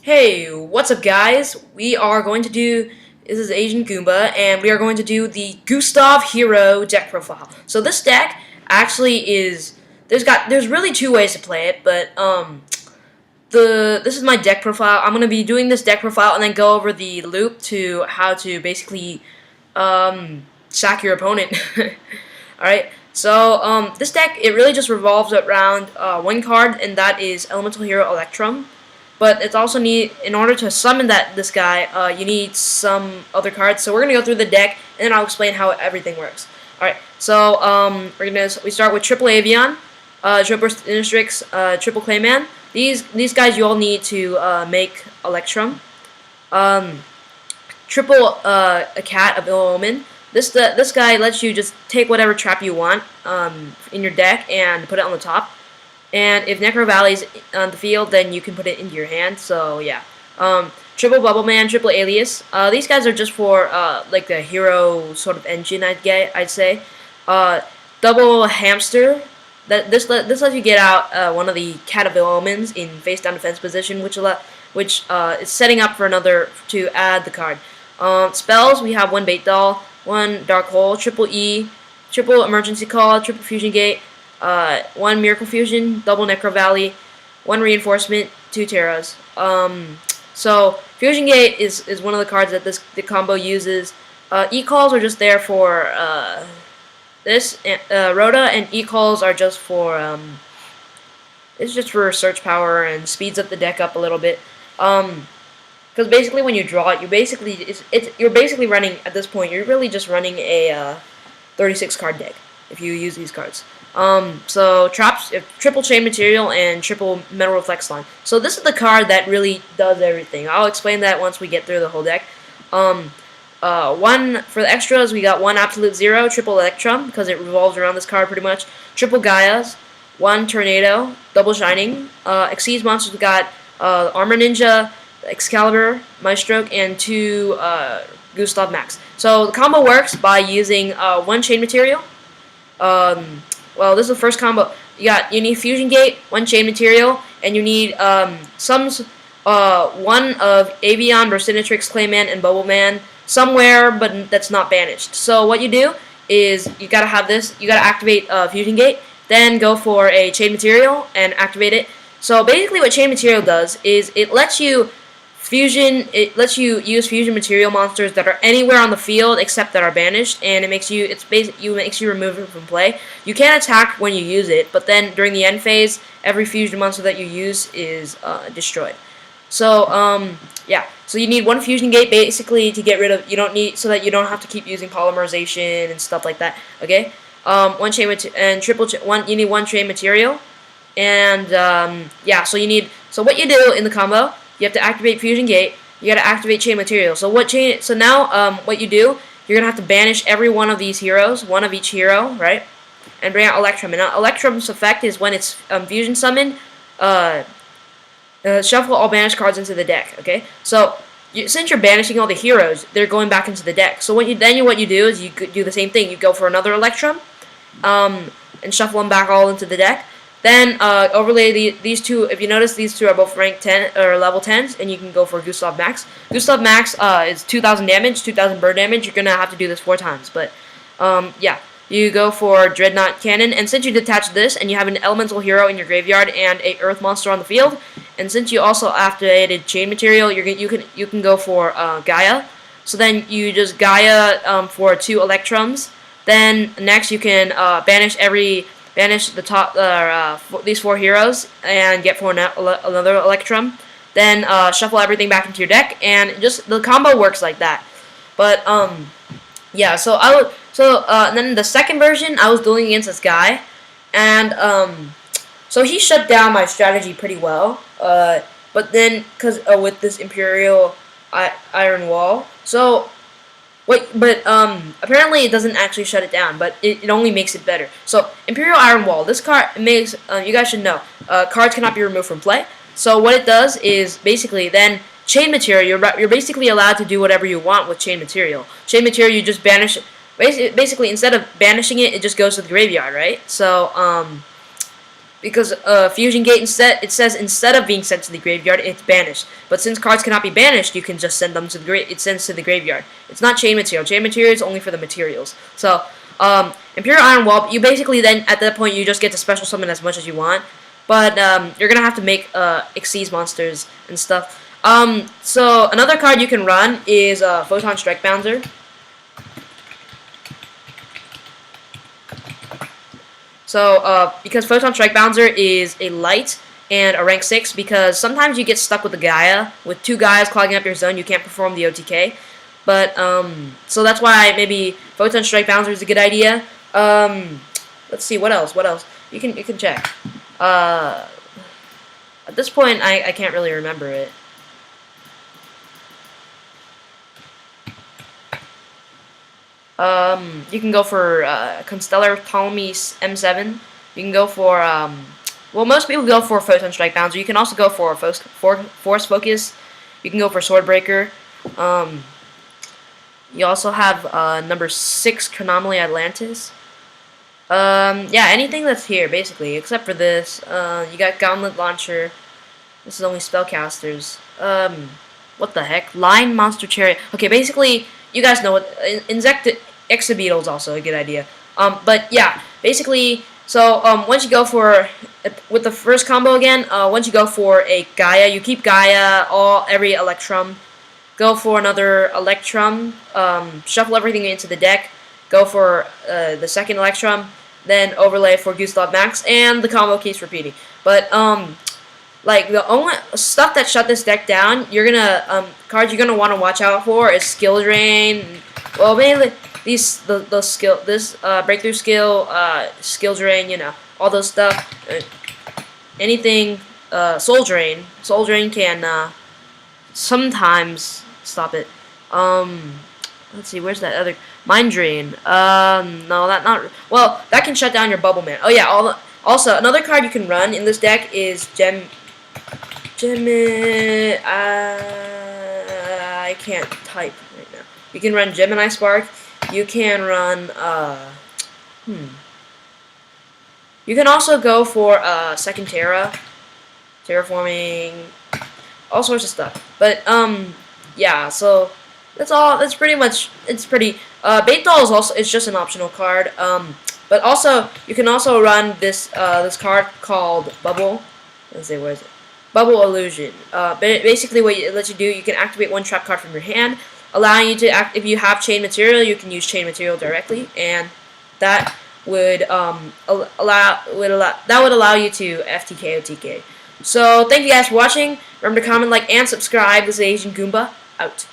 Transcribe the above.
Hey, what's up guys? We are going to do, this is Asian Goomba, and we are going to do the Gustav Hero deck profile. So this deck actually is, there's really two ways to play it, but this is my deck profile. I'm going to be doing this deck profile and then go over the loop to how to basically sack your opponent. Alright, so this deck, it really just revolves around one card, and that is Elemental Hero Electrum. But it's also in order to summon this guy, you need some other cards. So we're gonna go through the deck, and then I'll explain how everything works. All right. So we start with Triple Avian, Triple Innistrix, Triple Clayman. These guys you all need to make Electrum. Triple a Cat of Ill Omen. This guy lets you just take whatever trap you want in your deck and put it on the top. And if Necro Valley's on the field, then you can put it into your hand. So yeah, Triple Bubble Man, Triple Alias. These guys are just for like the hero sort of engine. I'd say. Double Hamster. This lets you get out one of the Cat of Ill Omens in face down defense position, which is setting up for another to add the card. Spells, we have one Bait Doll, one Dark Hole, Triple E, Triple Emergency Call, Triple Fusion Gate. One Miracle Fusion, double Necro Valley, one Reinforcement, two Terras. So Fusion Gate is one of the cards that the combo uses. E-calls are just there for Rhoda, and E-calls are just for it's just for search power and speeds up the deck up a little bit. Because basically when you draw it, you're basically running at this point. You're really just running a 36 card deck if you use these cards. So traps, triple chain material and triple metal reflex line. So this is the card that really does everything. I'll explain that once we get through the whole deck. One for the extras, we got one Absolute Zero, triple Electrum because it revolves around this card pretty much. Triple Gaias, one Tornado, double Shining. Exceeds monsters, we got Armor Ninja, Excalibur, Maestro, and two Gustav Max. So the combo works by using one chain material. Well, this is the first combo. You need Fusion Gate, one chain material, and you need one of Avian, Burstinatrix, Clayman, and Bubbleman somewhere, but that's not banished. So what you do is you gotta have this. You gotta activate Fusion Gate, then go for a chain material and activate it. So basically, what chain material does is it lets you use fusion material monsters that are anywhere on the field except that are banished, and it makes you remove it from play. You can attack when you use it, but then during the end phase, every fusion monster that you use is destroyed. So yeah, so you need one fusion gate basically to get rid of. So that you don't have to keep using polymerization and stuff like that. Okay, one chain and you need one chain material, and yeah. So what you do in the combo. You have to activate Fusion Gate. You got to activate Chain Material. So now, what you do, you're gonna have to banish every one of these heroes, one of each hero, right? And bring out Electrum. And Electrum's effect is when it's fusion summoned, shuffle all banished cards into the deck. Okay. So since you're banishing all the heroes, they're going back into the deck. So what you do is you do the same thing. You go for another Electrum, and shuffle them back all into the deck. Then overlay these two. If you notice, these two are both rank 10 or level 10s, and you can go for Gustav Max. Gustav Max is 2,000 damage, 2,000 bird damage. You're gonna have to do this 4 times, but yeah, you go for Dreadnought Cannon. And since you detach this, and you have an elemental hero in your graveyard and a earth monster on the field, and since you also activated Chain Material, you can go for Gaia. So then you just Gaia for 2 Electrums. Then next you can banish the top these 4 heroes and get for another Electrum. Then shuffle everything back into your deck, and just the combo works like that. But yeah. And then the second version, I was dueling against this guy, and so he shut down my strategy pretty well. But then with this Imperial Iron Wall, so. Apparently it doesn't actually shut it down, but it only makes it better. So, Imperial Iron Wall, this card makes, you guys should know, cards cannot be removed from play. So what it does is, basically, then, Chain Material, you're basically allowed to do whatever you want with Chain Material. Chain Material, you just banish it. Basically, instead of banishing it, it just goes to the graveyard, right? So, because Fusion Gate it says instead of being sent to the graveyard, it's banished. But since cards cannot be banished, you can just send them to the it sends to the graveyard. It's not chain material. Chain material is only for the materials. So Imperial Iron Wall, you basically then at that point you just get to special summon as much as you want. But you're gonna have to make Xyz monsters and stuff. So another card you can run is Photon Strike Bouncer. So, because Photon Strike Bouncer is a light and a rank 6, because sometimes you get stuck with the Gaia. With 2 Gaias clogging up your zone, you can't perform the OTK. But, so that's why maybe Photon Strike Bouncer is a good idea. Let's see, what else? You can check. At this point, I can't really remember it. You can go for Constellar Ptolemy M7. You can go for, well, most people go for Photon Strike Bouncer. You can also go for Force Focus. You can go for Swordbreaker. You also have number 6 Chronomaly Atlantis. Yeah, anything that's here, basically, except for this. You got Gauntlet Launcher. This is only spellcasters. What the heck? Line Monster Chariot. Okay, basically, you guys know what Exabeetle is also a good idea. But yeah, basically, so once you go for with the first combo again, once you go for a Gaia, you keep Gaia every Electrum. Go for another Electrum. Shuffle everything into the deck. Go for the second Electrum. Then overlay for Gustav Max, and the combo keeps repeating. But like the only stuff that shut this deck down, cards you're gonna want to watch out for is Skill Drain. Well, mainly breakthrough skill, skill drain, you know, all those stuff. Anything, soul drain. Soul drain can sometimes stop it. Let's see, where's that other mind drain? No, that can shut down your Bubble Man. Oh yeah, also another card you can run in this deck is I can't type right now. You can run Gemini Spark. You can run, You can also go for, Second Terraforming, all sorts of stuff. But, yeah, so, that's pretty much, Bait Doll is just an optional card, but also, you can also run this card called Bubble. Let's see, where is it? Bubble Illusion. Basically, what it lets you do, you can activate 1 trap card from your hand, allowing you to if you have chain material, you can use chain material directly, and that would allow you to FTK OTK. So thank you guys for watching. Remember to comment, like, and subscribe. This is Asian Goomba out.